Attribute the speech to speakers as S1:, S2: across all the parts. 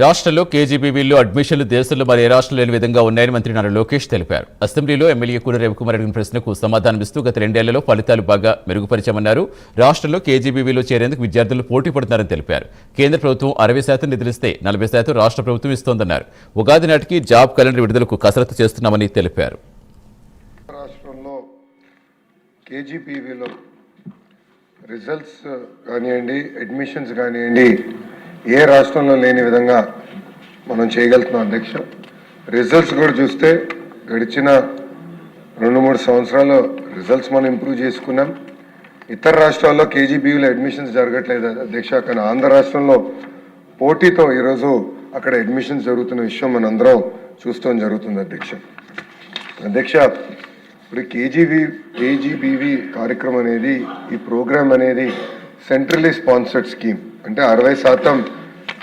S1: రాష్ట్రంలో కేజీబీవీల్లో అడ్మిషన్లు దేశంలో మరి ఏ రాష్ట్రం లేని విధంగా ఉన్నాయని మంత్రి నారా లోకేష్ తెలిపారు. అసెంబ్లీలో ఎమ్మెల్యే కూన రవికుమార్ అడిగిన ప్రశ్నకు సమాధానమిస్తూ గత 2 ఏళ్లలో ఫలితాలు బాగా మెరుగుపరిచామన్నారు. రాష్ట్రంలో కేజీబీవీలో చేరేందుకు విద్యార్థులు పోటీ పడుతున్నారని తెలిపారు. కేంద్ర ప్రభుత్వం 60% నిధులిస్తే 40% రాష్ట్ర ప్రభుత్వం ఇస్తోందన్నారు. ఉగాది నాటికి జాబ్ క్యాలెండర్ విడుదలకు కసరత్తు చేస్తున్నామని తెలిపారు.
S2: రాష్ట్రంలో కేజీబీవీలో రిజల్ట్స్ కానివ్వండి, అడ్మిషన్స్ కానివ్వండి, ఏ రాష్ట్రంలో లేని విధంగా మనం చేయగలుగుతున్నాం అధ్యక్ష. రిజల్ట్స్ కూడా చూస్తే గడిచిన 2-3 సంవత్సరాల్లో రిజల్ట్స్ మనం ఇంప్రూవ్ చేసుకున్నాం. ఇతర రాష్ట్రాల్లో కేజీబీవీలో అడ్మిషన్స్ జరగట్లేదు అధ్యక్ష, కానీ ఆంధ్ర రాష్ట్రంలో పోటీతో ఈరోజు అక్కడ అడ్మిషన్స్ జరుగుతున్న విషయం మనందరం చూస్తాం జరుగుతుంది అధ్యక్ష. ఇప్పుడు కేజీబీవీ కార్యక్రమం అనేది, ఈ ప్రోగ్రామ్ అనేది సెంట్రలీ స్పాన్సర్డ్ స్కీమ్. అంటే 60%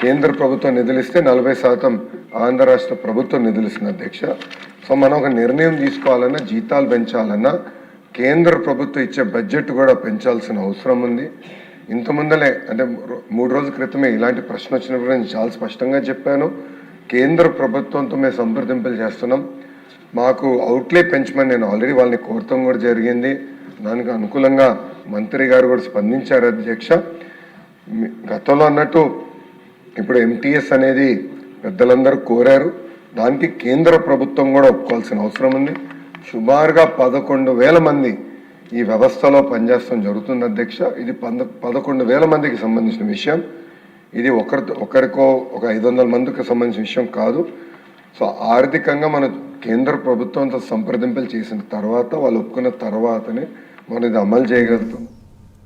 S2: కేంద్ర ప్రభుత్వం నిధులిస్తే 40% ఆంధ్ర రాష్ట్ర ప్రభుత్వం నిధులిస్తుంది అధ్యక్ష. సో మనం ఒక నిర్ణయం తీసుకోవాలన్నా, జీతాలు పెంచాలన్నా కేంద్ర ప్రభుత్వం ఇచ్చే బడ్జెట్ కూడా పెంచాల్సిన అవసరం ఉంది. ఇంత ముందలే అంటే 3 రోజుల క్రితమే ఇలాంటి ప్రశ్న వచ్చినప్పుడు నేను చాలా స్పష్టంగా చెప్పాను. కేంద్ర ప్రభుత్వంతో మేము సంప్రదింపులు చేస్తున్నాం. మాకు అవుట్లే పెంచమని నేను ఆల్రెడీ వాళ్ళని కోరటం కూడా జరిగింది. దానికి అనుకూలంగా మంత్రి గారు కూడా స్పందించారు అధ్యక్ష. గతంలో అన్నట్టు ఇప్పుడు ఎంటీఎస్ అనేది పెద్దలందరూ కోరారు. దానికి కేంద్ర ప్రభుత్వం కూడా ఒప్పుకోవాల్సిన అవసరం ఉంది. సుమారుగా 11,000 మంది ఈ వ్యవస్థలో పనిచేస్తాం జరుగుతుంది అధ్యక్ష. ఇది 11,000 మందికి సంబంధించిన విషయం. ఇది ఒకరికో ఒక 500 మందికి సంబంధించిన విషయం కాదు. సో ఆర్థికంగా మన కేంద్ర ప్రభుత్వంతో సంప్రదింపులు చేసిన తర్వాత, వాళ్ళు ఒప్పుకున్న తర్వాతనే మనం ఇది అమలు చేయగలుగుతాం.